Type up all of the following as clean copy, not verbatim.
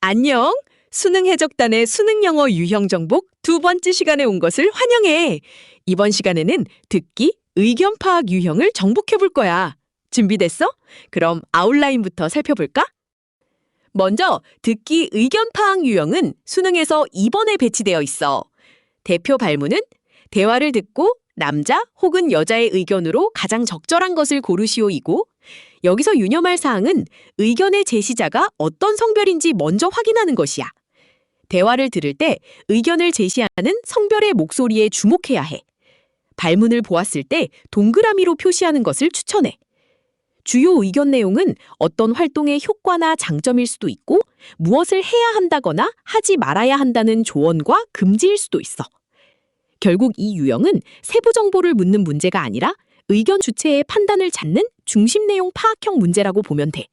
안녕. 수능 해적단의 수능 영어 유형 정복 두 번째 시간에 온 것을 환영해. 이번 시간에는 듣기, 의견 파악 유형을 정복해 볼 거야. 준비됐어? 그럼 아웃라인부터 살펴볼까? 먼저 듣기 의견 파악 유형은 수능에서 2번에 배치되어 있어. 대표 발문은 대화를 듣고 남자 혹은 여자의 의견으로 가장 적절한 것을 고르시오이고, 여기서 유념할 사항은 의견의 제시자가 어떤 성별인지 먼저 확인하는 것이야. 대화를 들을 때 의견을 제시하는 성별의 목소리에 주목해야 해. 발문을 보았을 때 동그라미로 표시하는 것을 추천해. 주요 의견 내용은 어떤 활동의 효과나 장점일 수도 있고, 무엇을 해야 한다거나 하지 말아야 한다는 조언과 금지일 수도 있어. 결국 이 유형은 세부 정보를 묻는 문제가 아니라 의견 주체의 판단을 찾는 중심 내용 파악형 문제라고 보면 돼.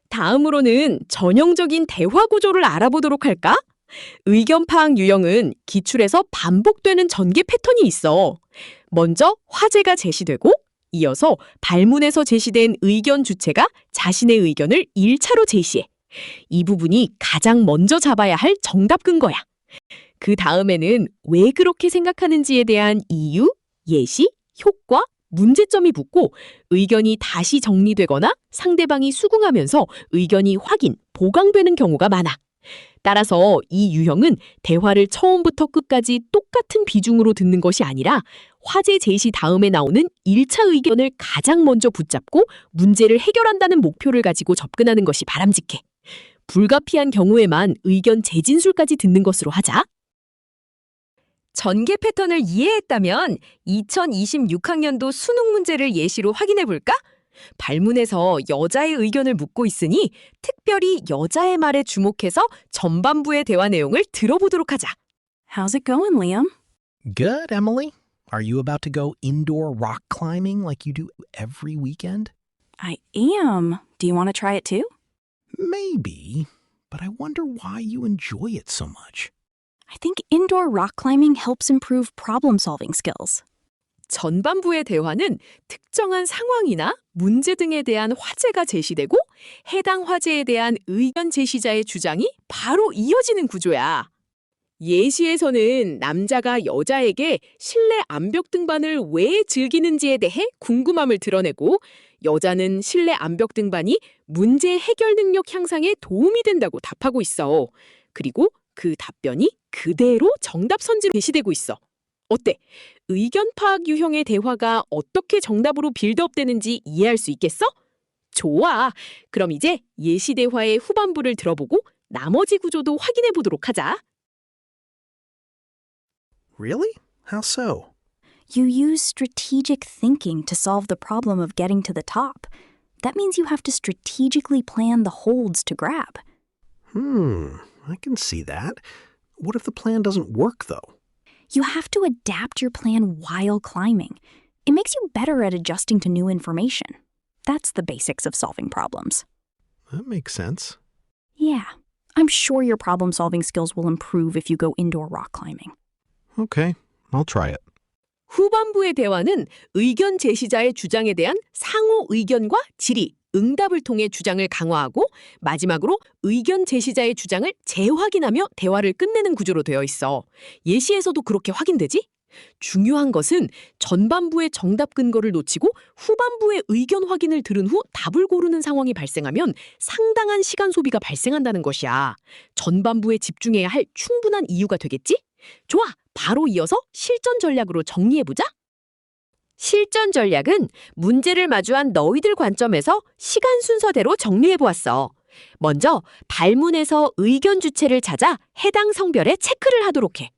다음으로는 전형적인 대화 구조를 알아보도록 할까? 의견 파악 유형은 기출에서 반복되는 전개 패턴이 있어. 먼저 화제가 제시되고, 이어서 발문에서 제시된 의견 주체가 자신의 의견을 1차로 제시해. 이 부분이 가장 먼저 잡아야 할 정답 근거야. 그 다음에는 왜 그렇게 생각하는지에 대한 이유, 예시, 효과, 문제점이 붙고, 의견이 다시 정리되거나 상대방이 수긍하면서 의견이 확인, 보강되는 경우가 많아. 따라서 이 유형은 대화를 처음부터 끝까지 똑같은 비중으로 듣는 것이 아니라 화제 제시 다음에 나오는 1차 의견을 가장 먼저 붙잡고 문제를 해결한다는 목표를 가지고 접근하는 것이 바람직해. 불가피한 경우에만 의견 재진술까지 듣는 것으로 하자. 전개 패턴을 이해했다면 2026학년도 수능 문제를 예시로 확인해 볼까? 발문에서 여자의 의견을 묻고 있으니 특별히 여자의 말에 주목해서 전반부의 대화 내용을 들어보도록 하자. How's it going, Liam? Good, Emily. Are you about to go indoor rock climbing like you do every weekend? I am. Do you want to try it too? Maybe, but I wonder why you enjoy it so much. I think indoor rock climbing helps improve problem-solving skills. 전반부의 대화는 특정한 상황이나 문제 등에 대한 화제가 제시되고, 해당 화제에 대한 의견 제시자의 주장이 바로 이어지는 구조야. 예시에서는 남자가 여자에게 실내 암벽 등반을 왜 즐기는지에 대해 궁금함을 드러내고, 여자는 실내 암벽 등반이 문제 해결 능력 향상에 도움이 된다고 답하고 있어. 그리고 그 답변이 그대로 정답 선지로 제시되고 있어. 어때? 의견 파악 유형의 대화가 어떻게 정답으로 빌드업되는지 이해할 수 있겠어? 좋아. 그럼 이제 예시 대화의 후반부를 들어보고 나머지 구조도 확인해 보도록 하자. Really? How so? You use strategic thinking to solve the problem of getting to the top. That means you have to strategically plan the holds to grab. I can see that. What if the plan doesn't work, though? You have to adapt your plan while climbing. It makes you better at adjusting to new information. That's the basics of solving problems. That makes sense. Yeah, I'm sure your problem-solving skills will improve if you go indoor rock climbing. Okay, I'll try it. 후반부의 대화는 의견 제시자의 주장에 대한 상호 의견과 질의, 응답을 통해 주장을 강화하고, 마지막으로 의견 제시자의 주장을 재확인하며 대화를 끝내는 구조로 되어 있어. 예시에서도 그렇게 확인되지? 중요한 것은 전반부의 정답 근거를 놓치고 후반부의 의견 확인을 들은 후 답을 고르는 상황이 발생하면 상당한 시간 소비가 발생한다는 것이야. 전반부에 집중해야 할 충분한 이유가 되겠지? 좋아, 바로 이어서 실전 전략으로 정리해보자. 실전 전략은 문제를 마주한 너희들 관점에서 시간 순서대로 정리해보았어. 먼저 발문에서 의견 주체를 찾아 해당 성별에 체크를 하도록 해.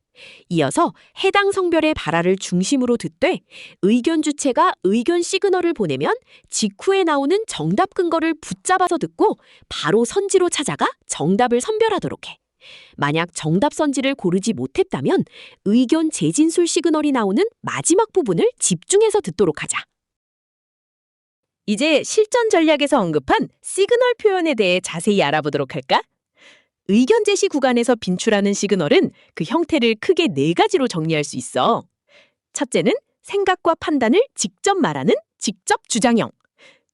이어서 해당 성별의 발화를 중심으로 듣되, 의견 주체가 의견 시그널을 보내면 직후에 나오는 정답 근거를 붙잡아서 듣고 바로 선지로 찾아가 정답을 선별하도록 해. 만약 정답 선지를 고르지 못했다면 의견 재진술 시그널이 나오는 마지막 부분을 집중해서 듣도록 하자. 이제 실전 전략에서 언급한 시그널 표현에 대해 자세히 알아보도록 할까? 의견 제시 구간에서 빈출하는 시그널은 그 형태를 크게 4가지로 정리할 수 있어. 첫째는 생각과 판단을 직접 말하는 직접 주장형.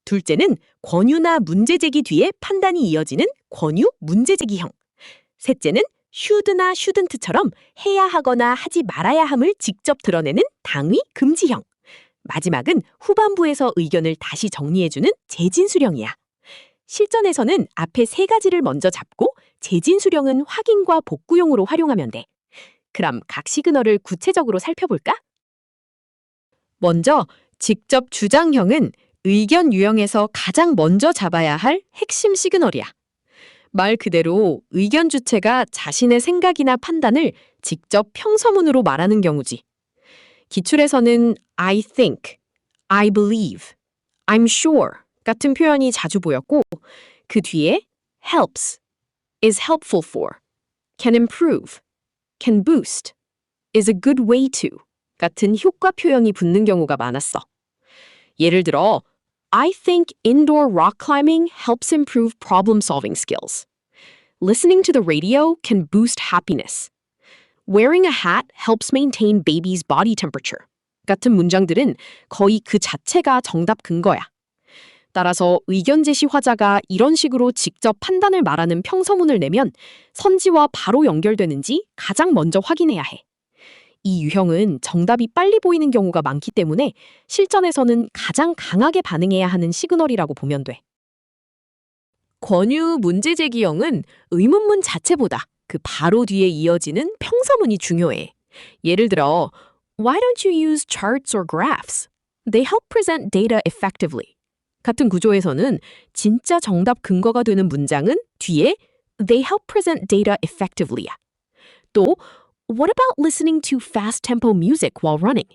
둘째는 권유나 문제 제기 뒤에 판단이 이어지는 권유 문제 제기형. 셋째는 should나 shouldn't처럼 해야 하거나 하지 말아야 함을 직접 드러내는 당위 금지형. 마지막은 후반부에서 의견을 다시 정리해주는 재진수령이야. 실전에서는 앞에 세 가지를 먼저 잡고 재진수령은 확인과 복구용으로 활용하면 돼. 그럼 각 시그널을 구체적으로 살펴볼까? 먼저 직접 주장형은 의견 유형에서 가장 먼저 잡아야 할 핵심 시그널이야. 말 그대로 의견 주체가 자신의 생각이나 판단을 직접 평서문으로 말하는 경우지. 기출에서는 I think, I believe, I'm sure 같은 표현이 자주 보였고 그 뒤에 helps, is helpful for, can improve, can boost, is a good way to 같은 효과 표현이 붙는 경우가 많았어. 예를 들어 I think indoor rock climbing helps improve problem-solving skills. Listening to the radio can boost happiness. Wearing a hat helps maintain baby's body temperature. 같은 문장들은 거의 그 자체가 정답 근거야. 따라서 의견 제시 화자가 이런 식으로 직접 판단을 말하는 평서문을 내면 선지와 바로 연결되는지 가장 먼저 확인해야 해. 이 유형은 정답이 빨리 보이는 경우가 많기 때문에 실전에서는 가장 강하게 반응해야 하는 시그널이라고 보면 돼. 권유 문제 제기형은 의문문 자체보다 그 바로 뒤에 이어지는 평서문이 중요해. 예를 들어 Why don't you use charts or graphs? They help present data effectively. 같은 구조에서는 진짜 정답 근거가 되는 문장은 뒤에 They help present data effectively야. 또 What about listening to fast-tempo music while running?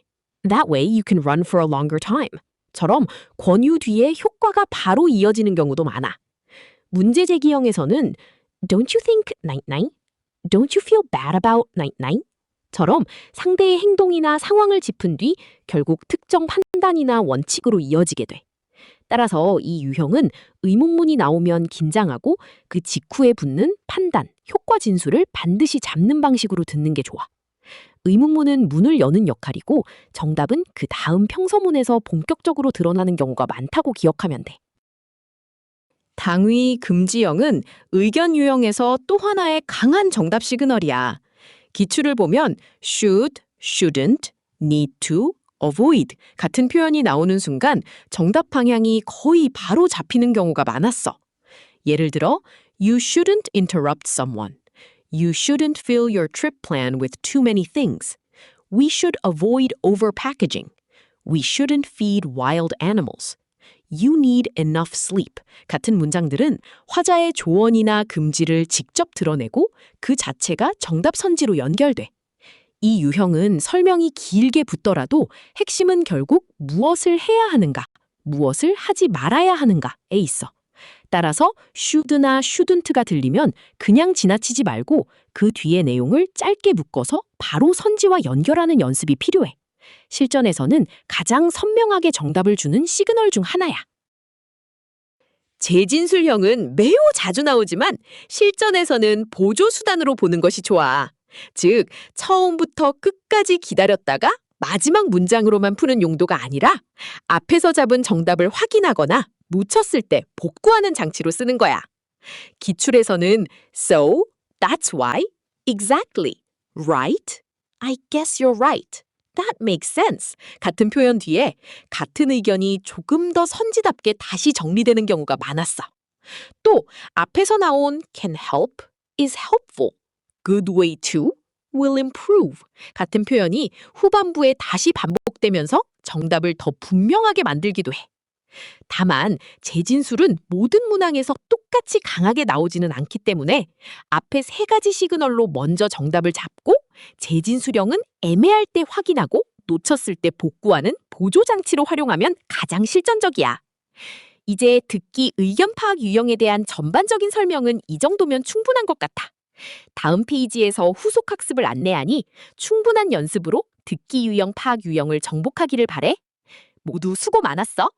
That way you can run for a longer time. 처럼 권유 뒤에 효과가 바로 이어지는 경우도 많아. 문제 제기형에서는 Don't you think night-night? Don't you feel bad about night-night? 처럼 상대의 행동이나 상황을 짚은 뒤 결국 특정 판단이나 원칙으로 이어지게 돼. 따라서 이 유형은 의문문이 나오면 긴장하고 그 직후에 붙는 판단, 효과 진술을 반드시 잡는 방식으로 듣는 게 좋아. 의문문은 문을 여는 역할이고 정답은 그 다음 평서문에서 본격적으로 드러나는 경우가 많다고 기억하면 돼. 당위 금지형은 의견 유형에서 또 하나의 강한 정답 시그널이야. 기출을 보면 should, shouldn't, need to, avoid 같은 표현이 나오는 순간 정답 방향이 거의 바로 잡히는 경우가 많았어. 예를 들어 You shouldn't interrupt someone. You shouldn't fill your trip plan with too many things. We should avoid overpackaging. We shouldn't feed wild animals. You need enough sleep 같은 문장들은 화자의 조언이나 금지를 직접 드러내고 그 자체가 정답 선지로 연결돼. 이 유형은 설명이 길게 붙더라도 핵심은 결국 무엇을 해야 하는가, 무엇을 하지 말아야 하는가에 있어. 따라서 should나 shouldn't가 들리면 그냥 지나치지 말고 그 뒤의 내용을 짧게 묶어서 바로 선지와 연결하는 연습이 필요해. 실전에서는 가장 선명하게 정답을 주는 시그널 중 하나야. 재진술형은 매우 자주 나오지만 실전에서는 보조수단으로 보는 것이 좋아. 즉, 처음부터 끝까지 기다렸다가 마지막 문장으로만 푸는 용도가 아니라 앞에서 잡은 정답을 확인하거나 놓쳤을 때 복구하는 장치로 쓰는 거야. 기출에서는 So, that's why, exactly, right, I guess you're right, that makes sense 같은 표현 뒤에 같은 의견이 조금 더 선지답게 다시 정리되는 경우가 많았어. 또 앞에서 나온 can help, is helpful, good way to, will improve 같은 표현이 후반부에 다시 반복되면서 정답을 더 분명하게 만들기도 해. 다만 재진술은 모든 문항에서 똑같이 강하게 나오지는 않기 때문에 앞에 세 가지 시그널로 먼저 정답을 잡고 재진술형은 애매할 때 확인하고 놓쳤을 때 복구하는 보조장치로 활용하면 가장 실전적이야. 이제 듣기 의견 파악 유형에 대한 전반적인 설명은 이 정도면 충분한 것 같아. 다음 페이지에서 후속 학습을 안내하니 충분한 연습으로 듣기 유형 파악 유형을 정복하기를 바래. 모두 수고 많았어.